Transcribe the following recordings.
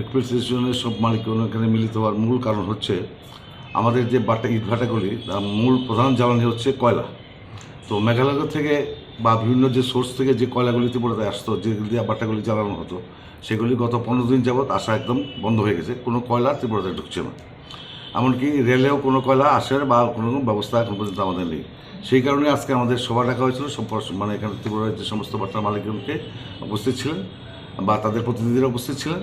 এক্সপ্রেসনের সব মালিক এখানে মিলিত হওয়ার মূল কারণ হচ্ছে আমাদের যে ইটভাটাগুলি তার মূল প্রধান জ্বালানি হচ্ছে কয়লা। তো মেঘালয় থেকে বা বিভিন্ন যে সোর্স থেকে যে কয়লাগুলি ত্রিপুরাতে আসতো, যেগুলি দিয়ে বাটাগুলি জ্বালানো হতো, সেগুলি গত 15 দিন যাবৎ আসা একদম বন্ধ হয়ে গেছে। কোনো কয়লা ত্রিপুরাতে ঢুকছে না। এমনকি রেলেও কোনো কয়লা আসার বা কোনো ব্যবস্থা এখন পর্যন্ত আমাদের নেই। সেই কারণে আজকে আমাদের সভা ডাকা হয়েছিল, মানে এখানে ত্রিপুরার যে সমস্ত বাট্টার মালিকগণকে উপস্থিত ছিলেন বা তাদের প্রতিনিধিরা উপস্থিত ছিলেন।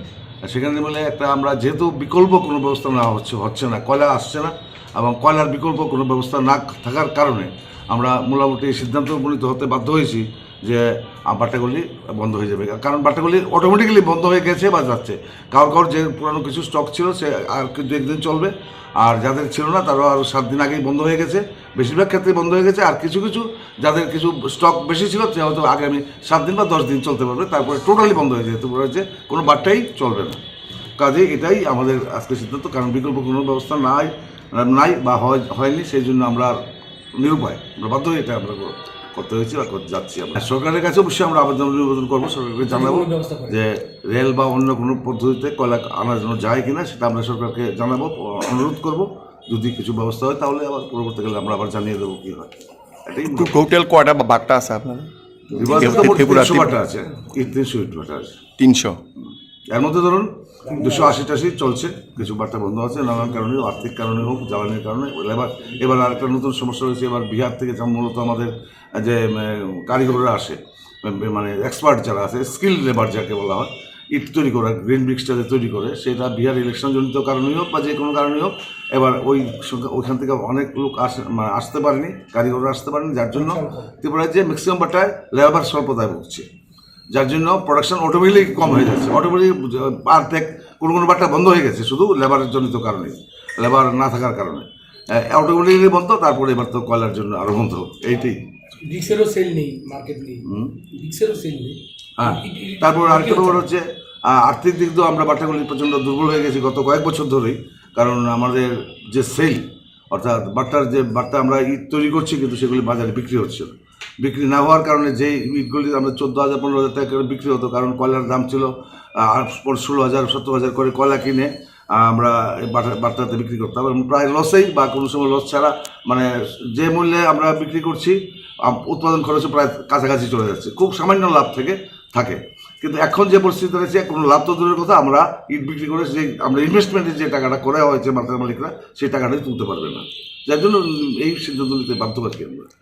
সেখানে মিলে একটা আমরা যেহেতু বিকল্প কোনো ব্যবস্থা নেওয়া হচ্ছে না, কয়লা আসছে না এবং কয়লার বিকল্প কোনো ব্যবস্থা না থাকার কারণে আমরা মোটামুটি সিদ্ধান্ত উপনীত হতে বাধ্য হয়েছি যে বাট্টাগুলি বন্ধ হয়ে যাবে। কারণ বাট্টাগুলি অটোমেটিক্যালি বন্ধ হয়ে গেছে বা যাচ্ছে। কারোর যে পুরানো কিছু স্টক ছিল সে আর কিন্তু একদিন চলবে, আর যাদের ছিল না তারাও আরও 7 দিন আগেই বন্ধ হয়ে গেছে। বেশিরভাগ ক্ষেত্রে বন্ধ হয়ে গেছে। আর কিছু কিছু যাদের কিছু স্টক বেশি ছিল সে হয়তো আগামী 7 দিন বা 10 দিন চলতে পারবে, তারপরে টোটালি বন্ধ হয়ে যেতে পারে, কোনো বাট্টাই চলবে না। কাজে এটাই আমাদের আজকে সিদ্ধান্ত, কারণ বিকল্প কোনো ব্যবস্থা নাই বা হয়নি। সেই জন্য আমরা নিরুপায়, আমরা বাধ্য হয়ে এটা আমরা করতে হয়েছে বা করতে যাচ্ছি। আমরা সরকারের কাছে অবশ্যই আমরা নিবেদন করবো, সরকারকে জানাবো যে রেল বা অন্য কোনো পদ্ধতিতে কয়লা আনার জন্য যায় কিনা, সেটা আমরা সরকারকে জানাবো, অনুরোধ করব। যদি কিছু ব্যবস্থা হয় তাহলে আবার পরবর্তীকালে আমরা আবার জানিয়ে দেবো কী হয়। এটাই টোটাল কয়টা বাট্টা আছে আপনার? 300 বাট্টা আছে, 300 ইট বাট্টা আছে। 300। এর মধ্যে ধরুন 280-টাশি চলছে, কিছু বাট্টা বন্ধ আছে নানান কারণে, আর্থিক কারণে হোক, জ্বালানির কারণে। এবার আরেকটা নতুন সমস্যা হয়েছে, এবার বিহার থেকে মূলত আমাদের যে কারিগররা আসে, মানে এক্সপার্ট যারা আছে, স্কিল লেবার যাকে বলা হয়, ইট তৈরি করা, গ্রিন ব্রিক্সটাতে তৈরি করে, সেটা বিহার ইলেকশনজনিত কারণেই হোক বা যে কোনো কারণেই হোক, এবার ওইখান থেকে অনেক লোক আসতে পারেনি, কারিগররা আসতে পারেনি, যার জন্য ত্রিপুরায় যে ম্যাক্সিমাম বাট্টায় লেবার স্বল্পতায় ভুগছে, যার জন্য প্রোডাকশন অটোমেটিক কম হয়ে যাচ্ছে। অটোমেটিক অর্ধেক কোনো বাট্টা বন্ধ হয়ে গেছে শুধু লেবারের জনিত কারণে, লেবার না থাকার কারণে অটোমেটিকলি বন্ধ। তারপরে এবার তো কয়লার জন্য আরও বন্ধ, এইটাই। রিক্সেরও সেল নেই, মার্কেট নেই, রিক্সেরও সেল নেই। হ্যাঁ, তারপর আরেকটা ব্যাপার হচ্ছে আর্থিক দিক দিয়েও আমরা বাট্টাগুলি প্রচণ্ড দুর্বল হয়ে গেছি গত কয়েক বছর ধরেই। কারণ আমাদের যে সেল, অর্থাৎ বাট্টা আমরা ইট তৈরি করছি কিন্তু সেগুলি বাজারে বিক্রি হচ্ছে না। বিক্রি না হওয়ার কারণে যেই ইটগুলি আমরা 14,000-15,000 টাকা করে বিক্রি হতো, কারণ কয়লার দাম ছিল 16,000-17,000 করে কয়লা কিনে আমরা বাট্টাতে বিক্রি করতাম, এবং প্রায় লসেই বা কোনো সময় লস ছাড়া, মানে যে মূল্যে আমরা বিক্রি করছি উৎপাদন খরচে প্রায় কাছাকাছি চলে যাচ্ছে, খুব সামান্য লাভ থাকে। কিন্তু এখন যে পরিস্থিতি রয়েছে, কোনো লাভ তো দূরের কথা, আমরা ইট বিক্রি করে যে আমরা ইনভেস্টমেন্টের যে টাকাটা করা হয়েছে বাট্টার মালিকরা, সেই টাকাটাই তুলতে পারবে না, যার জন্য এই সিদ্ধান্ত নিতে বাধ্য পাচ্ছি আমরা।